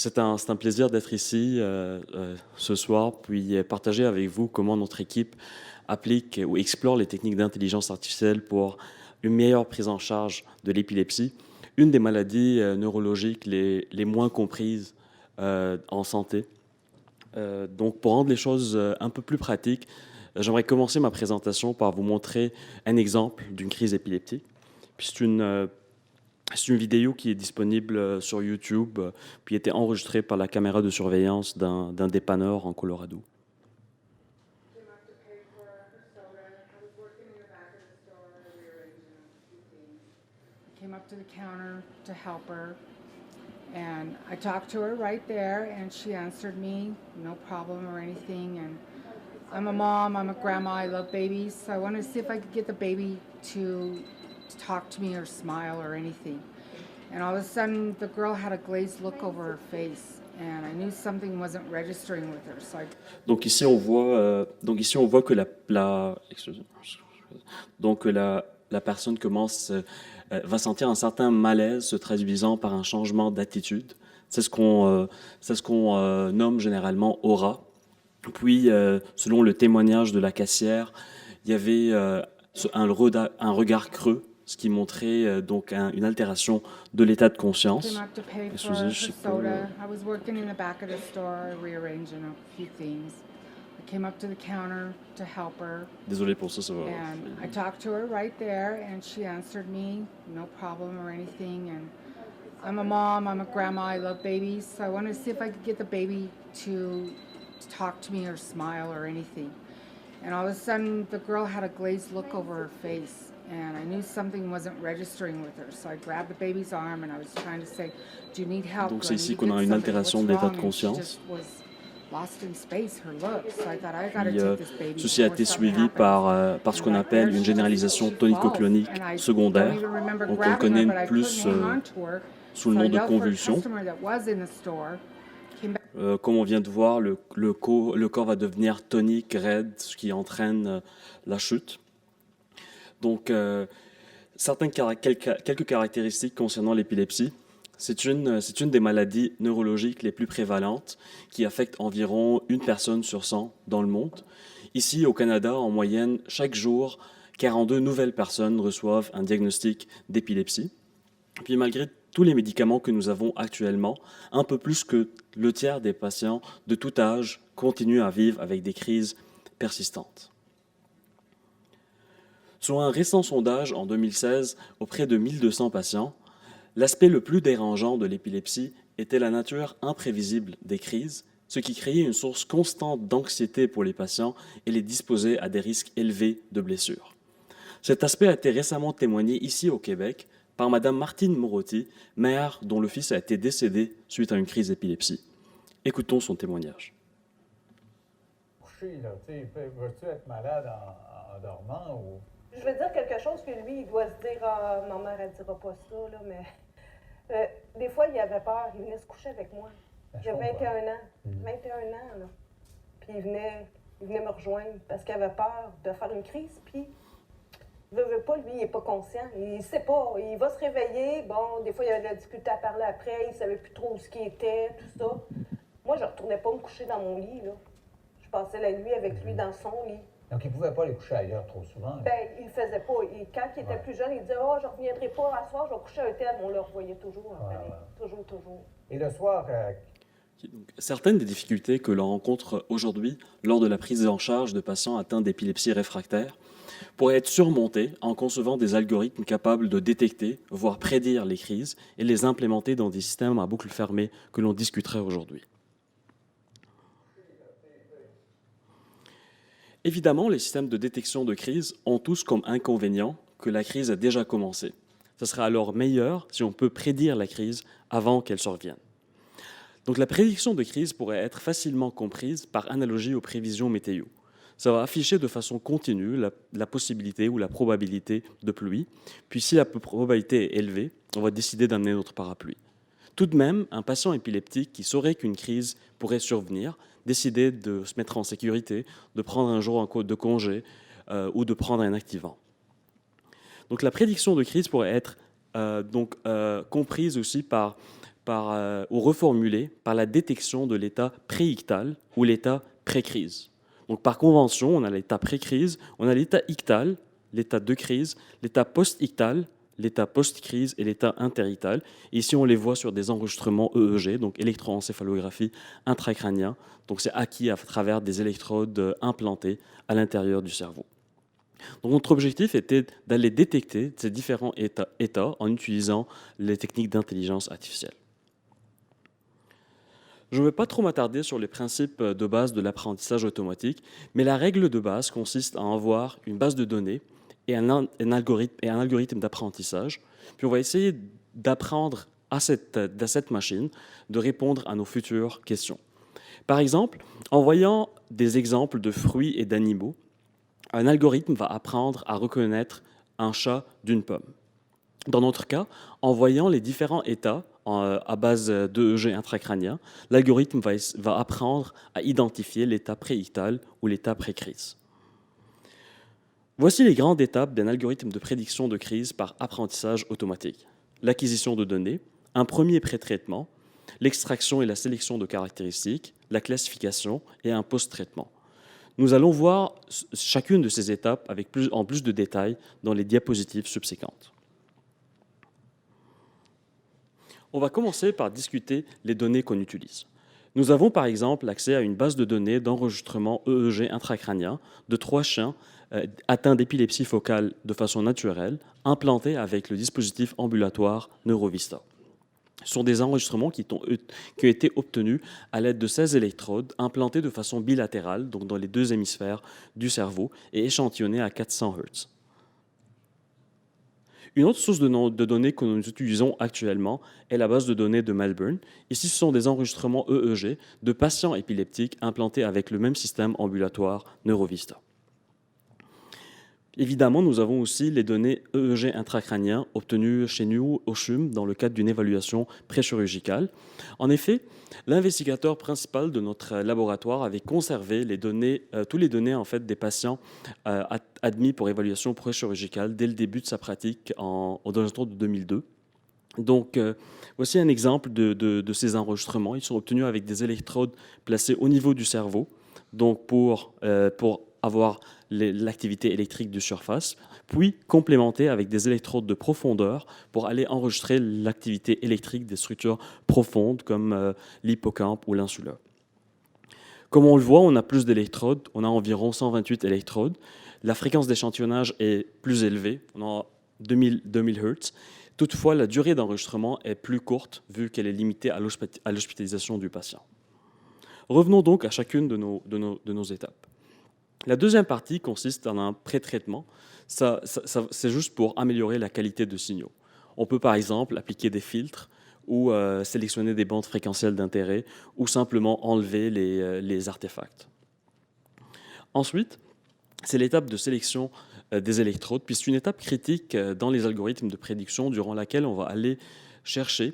C'est un plaisir d'être ici ce soir, puis partager avec vous comment notre équipe applique ou explore les techniques d'intelligence artificielle pour une meilleure prise en charge de l'épilepsie, une des maladies neurologiques les moins comprises en santé. Donc, pour rendre les choses un peu plus pratiques, j'aimerais commencer ma présentation par vous montrer un exemple d'une crise épileptique. Puis c'est une vidéo qui est disponible sur YouTube, puis été enregistrée par la caméra de surveillance d'un dépanneur en Colorado. Came up to the counter to help her, and I talked to her right there, and she answered me, no problem or anything. And I'm a mom, I'm a grandma, I love babies, so I wanted to see if I could get the baby to talk to me or smile or anything. And all of a sudden, the girl had a glazed look over her face, and I knew something wasn't registering with her. So I Donc ici on voit que la personne va sentir un certain malaise se traduisant par un changement d'attitude. C'est ce qu'on nomme généralement aura. Puis, selon le témoignage de la caissière, il y avait un regard creux, ce qui montrait donc une altération de l'état de conscience. came up to pay for Excusez, her je sais pas. soda. I was working in the back of the store, rearranging a few things. I came up to the counter to help her, Désolé pour ça, ça va. and I talked to her right there, and she answered me, no problem or anything. And I'm a mom, I'm a grandma, I love babies, so I wanted to see if I could get the baby to talk to me or smile or anything. And all of a sudden, the girl had a glazed look over her face, and I knew something wasn't registering with her. So I grabbed the baby's arm, and I was trying to say, "Do you need help? Donc Do c'est I ici need to qu'on a get une something? altération What's de l'état de wrong?" And she conscience. just was lost in space, her look. So I thought, I gotta Puis, take this baby ceci a before été something suivi happens. par ce And qu'on right there, appelle une généralisation she falls. tonico-clonique And I don't secondaire. even remember Donc on le grabbing connaît her, but I plus couldn't hang on to her. sous le So I nom de yelled for a convulsion. customer that was in the store. Came back. Comme on vient de voir, le corps va devenir tonique, raide, ce qui entraîne la chute. Donc, quelques caractéristiques concernant l'épilepsie. C'est une des maladies neurologiques les plus prévalentes qui affecte environ une personne sur 100 dans le monde. Ici, au Canada, en moyenne, chaque jour, 42 nouvelles personnes reçoivent un diagnostic d'épilepsie. Puis malgré tous les médicaments que nous avons actuellement, un peu plus que le tiers des patients de tout âge continuent à vivre avec des crises persistantes. Selon un récent sondage en 2016 auprès de 1200 patients, l'aspect le plus dérangeant de l'épilepsie était la nature imprévisible des crises, ce qui créait une source constante d'anxiété pour les patients et les disposait à des risques élevés de blessures. Cet aspect a été récemment témoigné ici au Québec par Mme Martine Morotti, mère dont le fils a été décédé suite à une crise d'épilepsie. Écoutons son témoignage. Couché, là, tu sais, veux-tu être malade en dormant ou... Je vais dire quelque chose que lui, il doit se dire, ah, ma mère, elle dira pas ça, là, mais des fois, il avait peur, il venait se coucher avec moi. Ben, Il a je comprends. 21 ans, 21 ans, là. Puis il venait me rejoindre parce qu'il avait peur de faire une crise, puis veut pas, lui, il est pas conscient, il sait pas, il va se réveiller, bon, des fois, il avait de la difficulté à parler après, il savait plus trop où ce qu'il était, tout ça. Moi, je retournais pas me coucher dans mon lit, là. Je passais la nuit avec lui dans son lit. Donc, il ne pouvait pas aller coucher ailleurs trop souvent. là. Ben, il le faisait pas. Quand il était Ouais. plus jeune, il disait, oh, je reviendrai pas à soir, je vais coucher à un tel. On le revoyait toujours après. Ouais, ouais. Toujours. Et le soir, Donc, certaines des difficultés que l'on rencontre aujourd'hui lors de la prise en charge de patients atteints d'épilepsie réfractaire pourraient être surmontées en concevant des algorithmes capables de détecter, voire prédire les crises et les implémenter dans des systèmes à boucle fermée que l'on discuterait aujourd'hui. Évidemment, les systèmes de détection de crise ont tous comme inconvénient que la crise a déjà commencé. Ce sera alors meilleur si on peut prédire la crise avant qu'elle survienne. Donc la prédiction de crise pourrait être facilement comprise par analogie aux prévisions météo. Ça va afficher de façon continue la possibilité ou la probabilité de pluie, puis si la probabilité est élevée, on va décider d'amener notre parapluie. Tout de même, un patient épileptique qui saurait qu'une crise pourrait survenir, décider de se mettre en sécurité, de prendre un jour de congé ou de prendre un activant. Donc la prédiction de crise pourrait être comprise aussi par ou reformulée par la détection de l'état pré-ictal ou l'état pré-crise. Donc, par convention, on a l'état pré-crise, on a l'état ictal, l'état de crise, l'état post-ictal, l'état post-crise et l'état interictal. Et ici, on les voit sur des enregistrements EEG, donc électroencéphalographie intracrânien. Donc, c'est acquis à travers des électrodes implantées à l'intérieur du cerveau. Donc, notre objectif était d'aller détecter ces différents états en utilisant les techniques d'intelligence artificielle. Je ne vais pas trop m'attarder sur les principes de base de l'apprentissage automatique, mais la règle de base consiste à avoir une base de données et un algorithme d'apprentissage. Puis on va essayer d'apprendre à cette machine de répondre à nos futures questions. Par exemple, en voyant des exemples de fruits et d'animaux, un algorithme va apprendre à reconnaître un chat d'une pomme. Dans notre cas, en voyant les différents états à base d'EEG intracrânien, l'algorithme va apprendre à identifier l'état pré-ictal ou l'état pré-crise. Voici les grandes étapes d'un algorithme de prédiction de crise par apprentissage automatique. L'acquisition de données, un premier pré-traitement, l'extraction et la sélection de caractéristiques, la classification et un post-traitement. Nous allons voir chacune de ces étapes en plus de détails dans les diapositives subséquentes. On va commencer par discuter les données qu'on utilise. Nous avons par exemple accès à une base de données d'enregistrement EEG intracrânien de 3 chiens atteints d'épilepsie focale de façon naturelle, implantés avec le dispositif ambulatoire Neurovista. Ce sont des enregistrements qui ont été obtenus à l'aide de 16 électrodes implantées de façon bilatérale, donc dans les 2 hémisphères du cerveau, et échantillonnées à 400 Hz. Une autre source de données que nous utilisons actuellement est la base de données de Melbourne. Ici, ce sont des enregistrements EEG de patients épileptiques implantés avec le même système ambulatoire Neurovista. Évidemment, nous avons aussi les données EEG intracrâniens obtenues chez nous au CHUM dans le cadre d'une évaluation préchirurgicale. En effet, l'investigateur principal de notre laboratoire avait conservé tous les données en fait, des patients admis pour évaluation préchirurgicale dès le début de sa pratique aux alentours de 2002. Donc, voici un exemple de ces enregistrements. Ils sont obtenus avec des électrodes placées au niveau du cerveau, donc pour avoir l'activité électrique de surface, puis complémenté avec des électrodes de profondeur pour aller enregistrer l'activité électrique des structures profondes comme l'hippocampe ou l'insula. Comme on le voit, on a plus d'électrodes, on a environ 128 électrodes. La fréquence d'échantillonnage est plus élevée, on a 2000 Hz. Toutefois, la durée d'enregistrement est plus courte vu qu'elle est limitée à l'hospitalisation du patient. Revenons donc à chacune de nos étapes. La deuxième partie consiste en un pré-traitement. C'est juste pour améliorer la qualité de signaux. On peut par exemple appliquer des filtres ou sélectionner des bandes fréquentielles d'intérêt ou simplement enlever les artefacts. Ensuite, c'est l'étape de sélection des électrodes, puis c'est une étape critique dans les algorithmes de prédiction durant laquelle on va aller chercher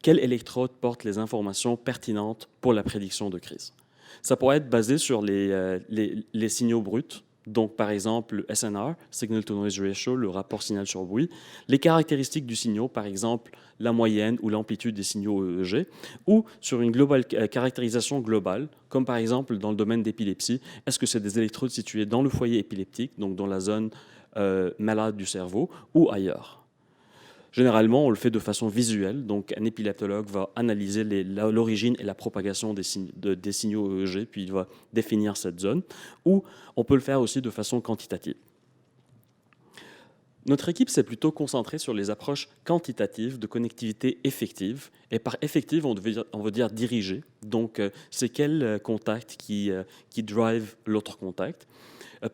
quelle électrode porte les informations pertinentes pour la prédiction de crise. Ça pourrait être basé sur les signaux bruts, donc par exemple le SNR, Signal to Noise Ratio, le rapport signal sur bruit, les caractéristiques du signal, par exemple la moyenne ou l'amplitude des signaux EEG, ou sur une caractérisation globale, comme par exemple dans le domaine d'épilepsie, est-ce que c'est des électrodes situées dans le foyer épileptique, donc dans la zone malade du cerveau, ou ailleurs. Généralement, on le fait de façon visuelle, donc un épileptologue va analyser l'origine et la propagation des signaux EEG, puis il va définir cette zone, ou on peut le faire aussi de façon quantitative. Notre équipe s'est plutôt concentrée sur les approches quantitatives de connectivité effective, et par effective, on veut dire dirigée, donc c'est quel contact qui drive l'autre contact,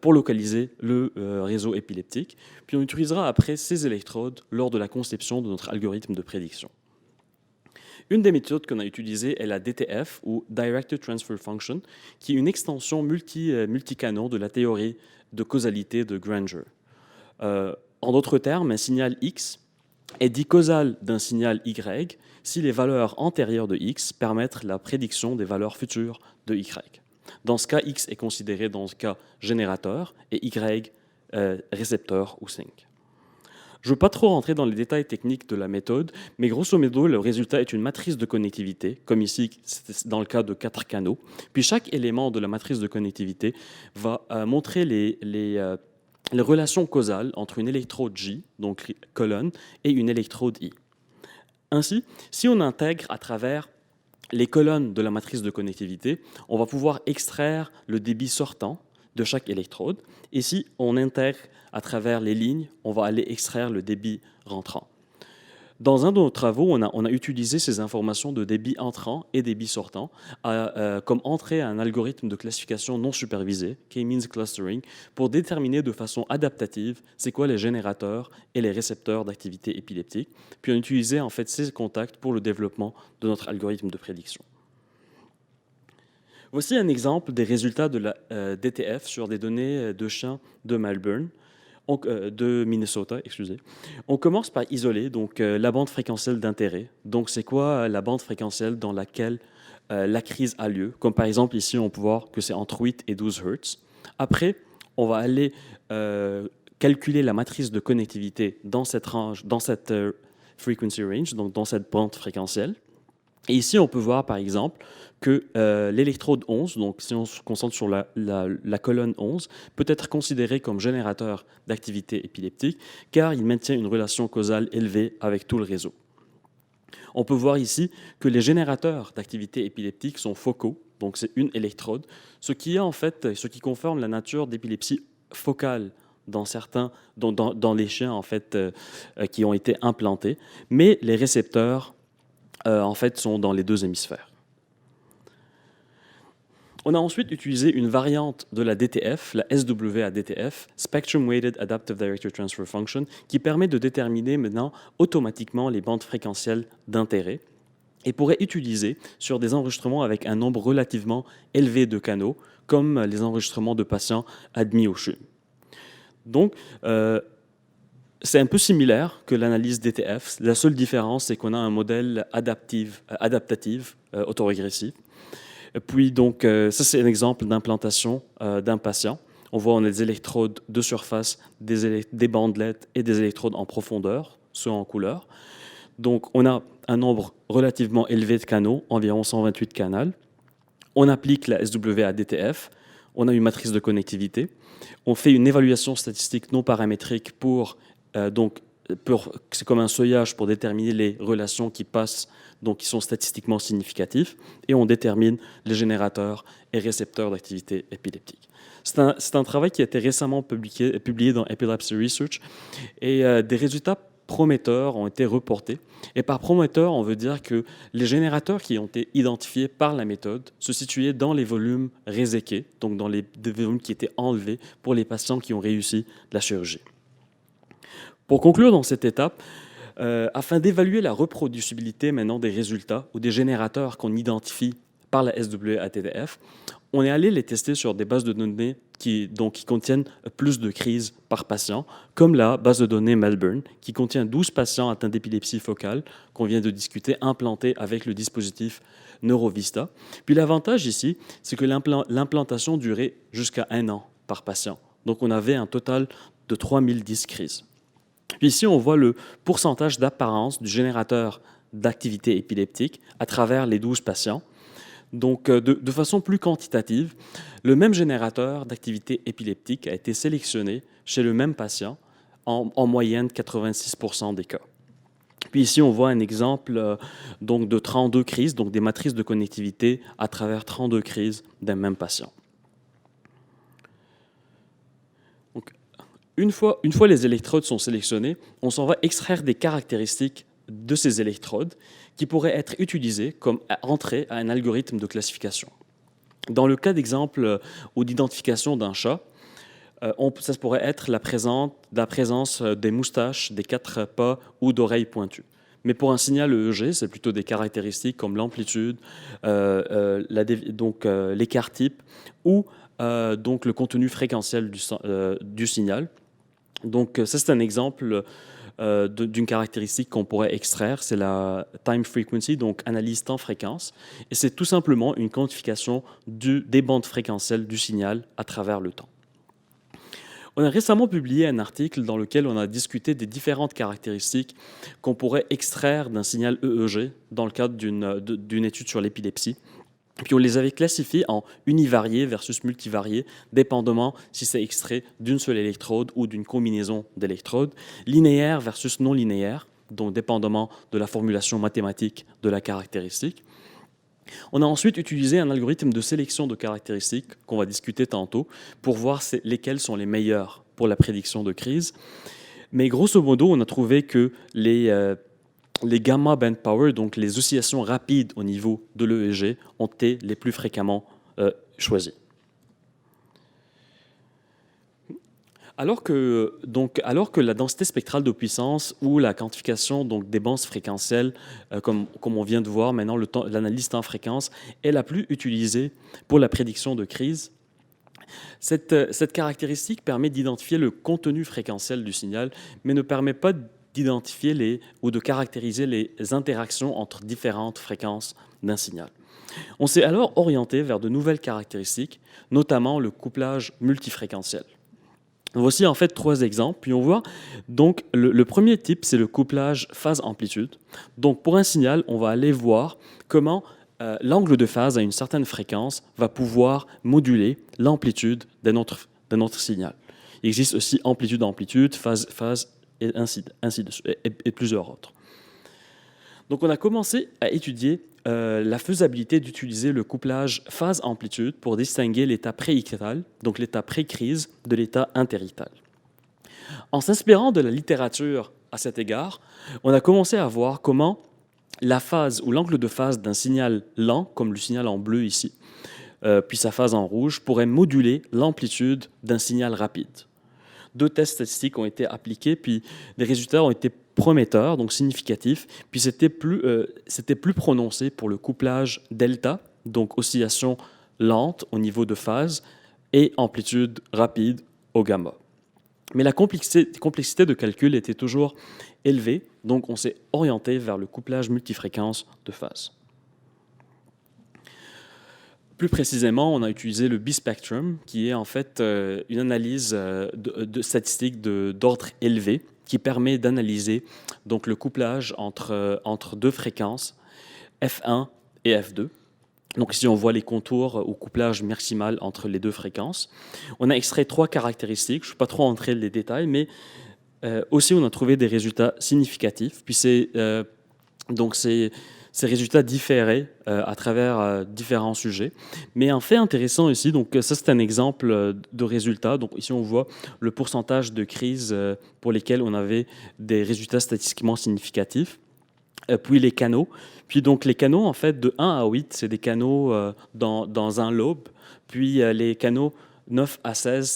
pour localiser le réseau épileptique. Puis on utilisera après ces électrodes lors de la conception de notre algorithme de prédiction. Une des méthodes qu'on a utilisées est la DTF, ou Directed Transfer Function, qui est une extension multicanon de la théorie de causalité de Granger. En d'autres termes, un signal X est dit causal d'un signal Y si les valeurs antérieures de X permettent la prédiction des valeurs futures de Y. Dans ce cas, X est considéré dans ce cas générateur et Y récepteur ou sink. Je ne veux pas trop rentrer dans les détails techniques de la méthode, mais grosso modo, le résultat est une matrice de connectivité, comme ici, c'est dans le cas de 4 canaux. Puis chaque élément de la matrice de connectivité va montrer les relations causales entre une électrode J, donc colonne, et une électrode I. Ainsi, si on intègre à travers les colonnes de la matrice de connectivité, on va pouvoir extraire le débit sortant de chaque électrode. Et si on intègre à travers les lignes, on va aller extraire le débit rentrant. Dans un de nos travaux, on a utilisé ces informations de débit entrant et débit sortant comme entrée à un algorithme de classification non supervisé, K-means clustering, pour déterminer de façon adaptative c'est quoi les générateurs et les récepteurs d'activité épileptique. Puis on utilisait en fait ces contacts pour le développement de notre algorithme de prédiction. Voici un exemple des résultats de la DTF sur des données de chiens de Melbourne, de Minnesota, excusez. On commence par isoler donc, la bande fréquentielle d'intérêt. Donc, c'est quoi la bande fréquentielle dans laquelle la crise a lieu? Comme par exemple, ici, on peut voir que c'est entre 8 et 12 Hz. Après, on va aller calculer la matrice de connectivité dans cette frequency range, donc dans cette bande fréquentielle. Et ici, on peut voir, par exemple, que l'électrode 11, donc si on se concentre sur la colonne 11, peut être considéré comme générateur d'activité épileptique, car il maintient une relation causale élevée avec tout le réseau. On peut voir ici que les générateurs d'activité épileptique sont focaux, donc c'est une électrode, ce qui confirme la nature d'épilepsie focale dans les chiens en fait, qui ont été implantés, mais les récepteurs en fait, sont dans les deux hémisphères. On a ensuite utilisé une variante de la DTF, la SWADTF, Spectrum Weighted Adaptive Director Transfer Function, qui permet de déterminer maintenant automatiquement les bandes fréquentielles d'intérêt et pourrait utiliser sur des enregistrements avec un nombre relativement élevé de canaux, comme les enregistrements de patients admis au CHUM. Donc, c'est un peu similaire que l'analyse DTF. La seule différence, c'est qu'on a un modèle adaptatif, autorégressif. Puis, donc, ça, c'est un exemple d'implantation d'un patient. On voit on a des électrodes de surface, des bandelettes et des électrodes en profondeur, ceux en couleur. Donc, on a un nombre relativement élevé de canaux, environ 128 canaux. On applique la SWADTF. On a une matrice de connectivité. On fait une évaluation statistique non paramétrique c'est comme un seuillage pour déterminer les relations qui passent, donc qui sont statistiquement significatives, et on détermine les générateurs et récepteurs d'activité épileptique. C'est un travail qui a été récemment publié dans Epilepsy Research, et des résultats prometteurs ont été reportés. Et par prometteur, on veut dire que les générateurs qui ont été identifiés par la méthode se situaient dans les volumes réséqués, donc dans les volumes qui étaient enlevés pour les patients qui ont réussi la chirurgie. Pour conclure dans cette étape, afin d'évaluer la reproducibilité maintenant des résultats ou des générateurs qu'on identifie par la SWADTF, on est allé les tester sur des bases de données qui contiennent plus de crises par patient, comme la base de données Melbourne, qui contient 12 patients atteints d'épilepsie focale qu'on vient de discuter, implantés avec le dispositif Neurovista. Puis l'avantage ici, c'est que l'implantation durait jusqu'à 1 an par patient. Donc on avait un total de 3010 crises. Puis ici, on voit le pourcentage d'apparence du générateur d'activité épileptique à travers les 12 patients. Donc, de façon plus quantitative, le même générateur d'activité épileptique a été sélectionné chez le même patient, en moyenne 86% des cas. Puis ici, on voit un exemple donc de 32 crises, donc des matrices de connectivité à travers 32 crises d'un même patient. Une fois les électrodes sont sélectionnées, on s'en va extraire des caractéristiques de ces électrodes qui pourraient être utilisées comme entrée à un algorithme de classification. Dans le cas d'exemple ou d'identification d'un chat, ça pourrait être la présence des moustaches, des 4 pas ou d'oreilles pointues. Mais pour un signal EEG, c'est plutôt des caractéristiques comme l'amplitude, l'écart type ou donc le contenu fréquentiel du signal. Donc, ça, c'est un exemple d'une caractéristique qu'on pourrait extraire, c'est la time frequency, donc analyse temps-fréquence. Et c'est tout simplement une quantification des bandes fréquentielles du signal à travers le temps. On a récemment publié un article dans lequel on a discuté des différentes caractéristiques qu'on pourrait extraire d'un signal EEG dans le cadre d'une étude sur l'épilepsie. Puis on les avait classifiés en univariés versus multivariés, dépendamment si c'est extrait d'une seule électrode ou d'une combinaison d'électrodes, linéaire versus non linéaire, donc dépendamment de la formulation mathématique de la caractéristique. On a ensuite utilisé un algorithme de sélection de caractéristiques qu'on va discuter tantôt pour voir lesquelles sont les meilleures pour la prédiction de crise. Mais grosso modo, on a trouvé que les gamma band power, donc les oscillations rapides au niveau de l'EEG, ont été les plus fréquemment choisies. Alors que la densité spectrale de puissance ou la quantification donc, des bandes fréquentielles, comme on vient de voir maintenant, l'analyse temps-fréquence est la plus utilisée pour la prédiction de crise. Cette caractéristique permet d'identifier le contenu fréquentiel du signal, mais ne permet pas d'identifier ou de caractériser les interactions entre différentes fréquences d'un signal. On s'est alors orienté vers de nouvelles caractéristiques, notamment le couplage multifréquentiel. Voici en fait 3 exemples, puis on voit donc le premier type, c'est le couplage phase-amplitude. Donc pour un signal, on va aller voir comment l'angle de phase à une certaine fréquence va pouvoir moduler l'amplitude d'un autre signal. Il existe aussi amplitude, phase et ainsi de suite, et plusieurs autres. Donc on a commencé à étudier la faisabilité d'utiliser le couplage phase-amplitude pour distinguer l'état préictal, donc l'état pré-crise, de l'état interictal. En s'inspirant de la littérature à cet égard, on a commencé à voir comment la phase ou l'angle de phase d'un signal lent, comme le signal en bleu ici, puis sa phase en rouge, pourrait moduler l'amplitude d'un signal rapide. 2 tests statistiques ont été appliqués, puis les résultats ont été prometteurs, donc significatifs, puis c'était plus prononcé pour le couplage delta, donc oscillation lente au niveau de phase, et amplitude rapide au gamma. Mais la complexité de calcul était toujours élevée, donc on s'est orienté vers le couplage multifréquence de phase. Plus précisément, on a utilisé le B-spectrum, qui est en fait une analyse de statistiques d'ordre élevé, qui permet d'analyser donc le couplage entre 2 fréquences, F1 et F2. Donc ici, on voit les contours au couplage maximal entre les 2 fréquences. On a extrait 3 caractéristiques, je ne vais pas trop entrer dans les détails, mais aussi on a trouvé des résultats significatifs. Puis ces résultats différaient à travers différents sujets. Mais un fait intéressant ici, donc ça c'est un exemple de résultat. Donc ici on voit le pourcentage de crises pour lesquelles on avait des résultats statistiquement significatifs. Puis les canaux. Puis donc les canaux en fait de 1 à 8, c'est des canaux dans un lobe. Puis les canaux 9 à 16,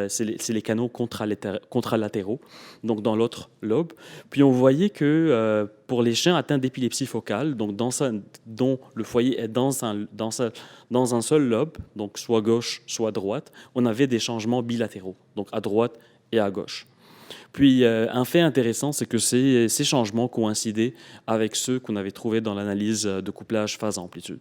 c'est les canaux contralatéraux, donc dans l'autre lobe. Puis on voyait que pour les chiens atteints d'épilepsie focale, donc dont le foyer est dans un seul lobe, donc soit gauche, soit droite, on avait des changements bilatéraux, donc à droite et à gauche. Puis un fait intéressant, c'est que ces changements coïncidaient avec ceux qu'on avait trouvés dans l'analyse de couplage phase-amplitude.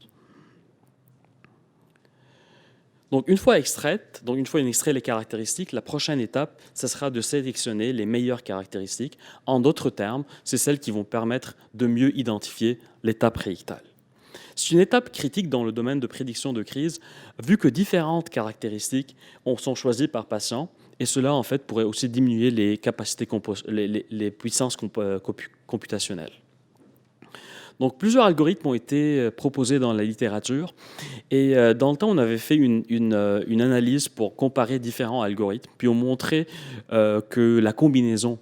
Donc, une fois on extrait les caractéristiques, la prochaine étape, ce sera de sélectionner les meilleures caractéristiques. En d'autres termes, c'est celles qui vont permettre de mieux identifier l'état préictal. C'est une étape critique dans le domaine de prédiction de crise, vu que différentes caractéristiques sont choisies par patient, et cela, en fait, pourrait aussi diminuer les capacités, les puissances computationnelles. Donc, plusieurs algorithmes ont été proposés dans la littérature. Et dans le temps, on avait fait une analyse pour comparer différents algorithmes. Puis on montrait que la combinaison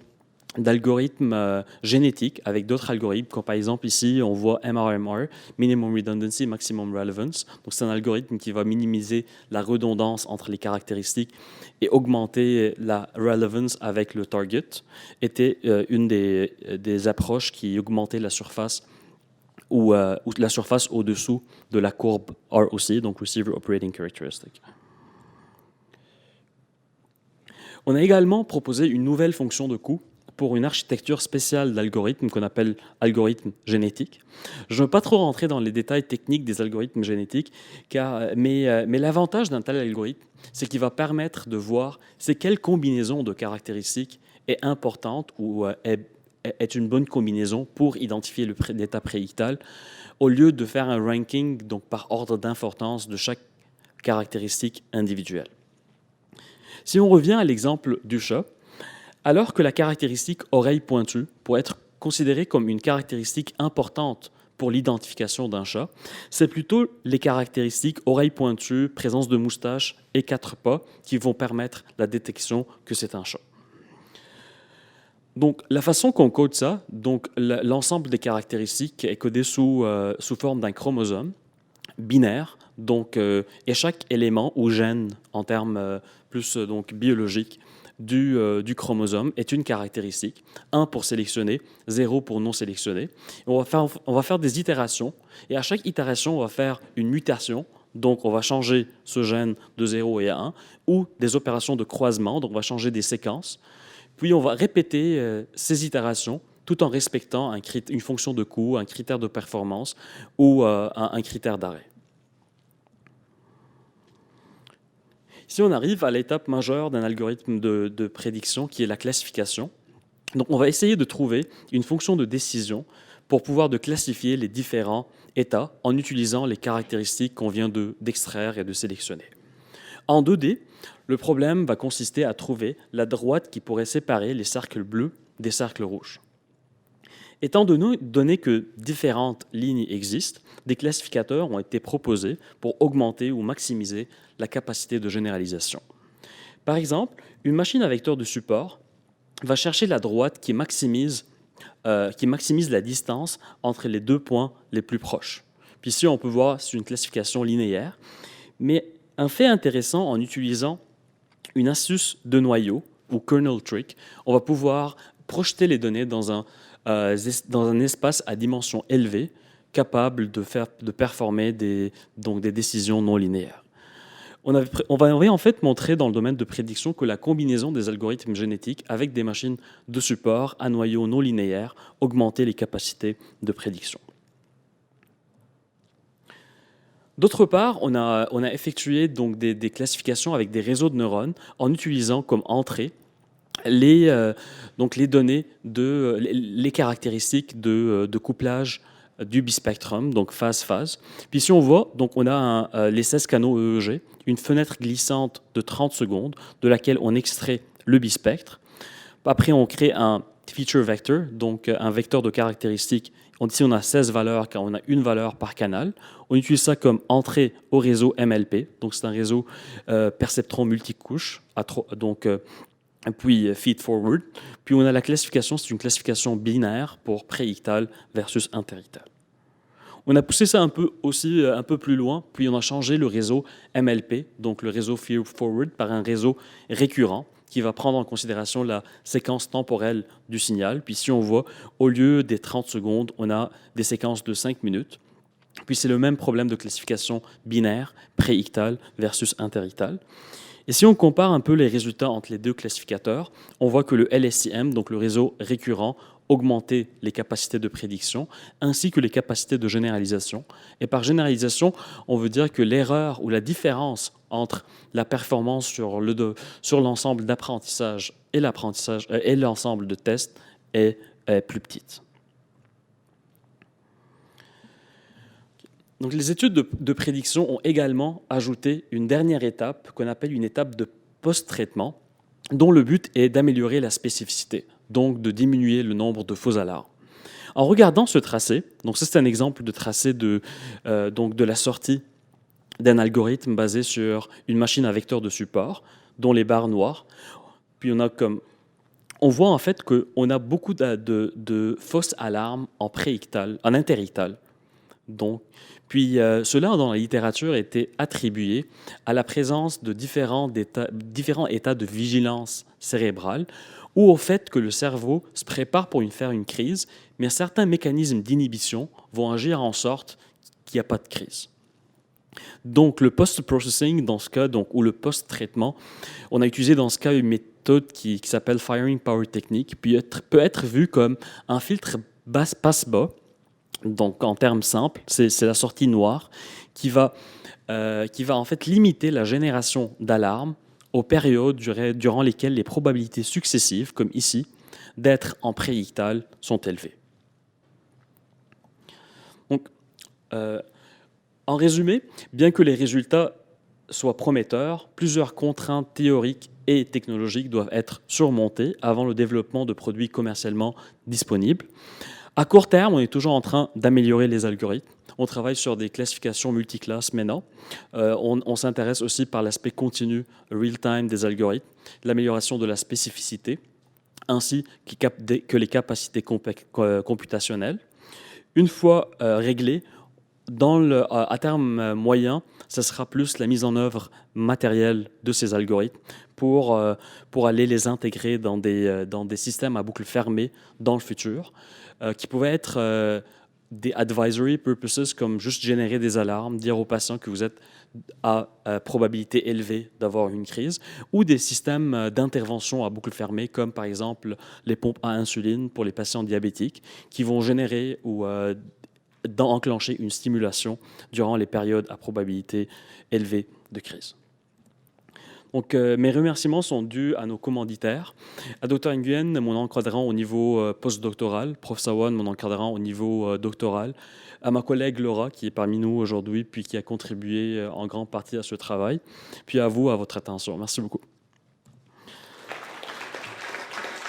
d'algorithmes génétiques avec d'autres algorithmes, comme par exemple ici, on voit MRMR, Minimum Redundancy, Maximum Relevance. Donc, c'est un algorithme qui va minimiser la redondance entre les caractéristiques et augmenter la relevance avec le target, était une des approches qui augmentait la surface ou la surface au-dessous de la courbe ROC, donc Receiver Operating Characteristic. On a également proposé une nouvelle fonction de coût pour une architecture spéciale d'algorithmes qu'on appelle algorithmes génétiques. Je ne veux pas trop rentrer dans les détails techniques des algorithmes génétiques, mais l'avantage d'un tel algorithme, c'est qu'il va permettre de voir c'est quelle combinaison de caractéristiques est importante ou est une bonne combinaison pour identifier l'état préictal, au lieu de faire un ranking donc par ordre d'importance de chaque caractéristique individuelle. Si on revient à l'exemple du chat, alors que la caractéristique oreille pointue pourrait être considérée comme une caractéristique importante pour l'identification d'un chat, c'est plutôt les caractéristiques oreille pointue, présence de moustache et 4 pas qui vont permettre la détection que c'est un chat. Donc, la façon qu'on code ça, donc l'ensemble des caractéristiques est codé sous forme d'un chromosome binaire, donc, et chaque élément ou gène en termes plus donc biologiques du chromosome est une caractéristique. 1 pour sélectionner, 0 pour non sélectionner. On va faire des itérations, et à chaque itération, on va faire une mutation. Donc, on va changer ce gène de 0 et 1, ou des opérations de croisement, donc on va changer des séquences. Puis, on va répéter ces itérations tout en respectant une fonction de coût, un critère de performance ou un critère d'arrêt. Ici, on arrive à l'étape majeure d'un algorithme de prédiction qui est la classification. Donc, on va essayer de trouver une fonction de décision pour pouvoir classifier les différents états en utilisant les caractéristiques qu'on vient d'extraire et de sélectionner. En 2D, le problème va consister à trouver la droite qui pourrait séparer les cercles bleus des cercles rouges. Étant donné que différentes lignes existent, des classificateurs ont été proposés pour augmenter ou maximiser la capacité de généralisation. Par exemple, une machine à vecteur de support va chercher la droite qui maximise la distance entre les 2 points les plus proches. Puis ici, on peut voir c'est une classification linéaire, mais un fait intéressant en utilisant une astuce de noyau ou kernel trick, on va pouvoir projeter les données dans un espace à dimension élevée, capable de performer des décisions non linéaires. On avait en fait montré dans le domaine de prédiction que la combinaison des algorithmes génétiques avec des machines de support à noyau non linéaire augmentait les capacités de prédiction. D'autre part, on a effectué donc des classifications avec des réseaux de neurones en utilisant comme entrée les données les caractéristiques de couplage du bispectrum, donc phase-phase. Puis si on voit, donc on a les 16 canaux EEG, une fenêtre glissante de 30 secondes de laquelle on extrait le bispectre. Après, on crée un feature vector, donc un vecteur de caractéristiques. Ici, on a 16 valeurs car on a une valeur par canal. On utilise ça comme entrée au réseau MLP, donc c'est un réseau perceptron multicouche, puis feed-forward. Puis on a la classification, c'est une classification binaire pour préictal versus interictal. On a poussé ça un peu plus loin, puis on a changé le réseau MLP, donc le réseau feed-forward, par un réseau récurrent qui va prendre en considération la séquence temporelle du signal. Puis si on voit, au lieu des 30 secondes, on a des séquences de 5 minutes. Puis c'est le même problème de classification binaire, préictal versus interictal. Et si on compare un peu les résultats entre les deux classificateurs, on voit que le LSIM, donc le réseau récurrent, augmentait les capacités de prédiction ainsi que les capacités de généralisation. Et par généralisation, on veut dire que l'erreur ou la différence entre la performance sur l'ensemble d'apprentissage et l'ensemble de tests est plus petite. Donc, les études de prédiction ont également ajouté une dernière étape qu'on appelle une étape de post-traitement, dont le but est d'améliorer la spécificité, donc de diminuer le nombre de faux alarmes. En regardant ce tracé, donc ça c'est un exemple de tracé de la sortie d'un algorithme basé sur une machine à vecteur de support, dont les barres noires. Puis on voit en fait qu'on a beaucoup de fausses alarmes en interictal. Donc, puis cela, dans la littérature, a été attribué à la présence de différents états de vigilance cérébrale ou au fait que le cerveau se prépare pour faire une crise, mais certains mécanismes d'inhibition vont agir en sorte qu'il n'y a pas de crise. Donc, le post-processing, dans ce cas, ou le post-traitement, on a utilisé dans ce cas une méthode qui s'appelle Firing Power Technique, puis peut être vue comme un filtre passe-bas. Donc, en termes simples, c'est la sortie noire qui va en fait limiter la génération d'alarmes aux périodes durant lesquelles les probabilités successives, comme ici, d'être en préictal sont élevées. Donc, en résumé, bien que les résultats soient prometteurs, plusieurs contraintes théoriques et technologiques doivent être surmontées avant le développement de produits commercialement disponibles. À court terme, on est toujours en train d'améliorer les algorithmes. On travaille sur des classifications multiclasses maintenant. On s'intéresse aussi par l'aspect continu, real-time des algorithmes, l'amélioration de la spécificité, ainsi que les capacités computationnelles. Une fois réglées, à terme moyen, ce sera plus la mise en œuvre matérielle de ces algorithmes pour aller les intégrer dans des systèmes à boucle fermée dans le futur, qui pouvaient être des advisory purposes, comme juste générer des alarmes, dire aux patients que vous êtes à probabilité élevée d'avoir une crise, ou des systèmes d'intervention à boucle fermée, comme par exemple les pompes à insuline pour les patients diabétiques, qui vont générer ou enclencher une stimulation durant les périodes à probabilité élevée de crise. Donc, mes remerciements sont dus à nos commanditaires, à Dr Nguyen, mon encadrant au niveau postdoctoral, Prof Sawan, mon encadrant au niveau doctoral, à ma collègue Laura, qui est parmi nous aujourd'hui, puis qui a contribué en grande partie à ce travail, puis à vous, à votre attention. Merci beaucoup.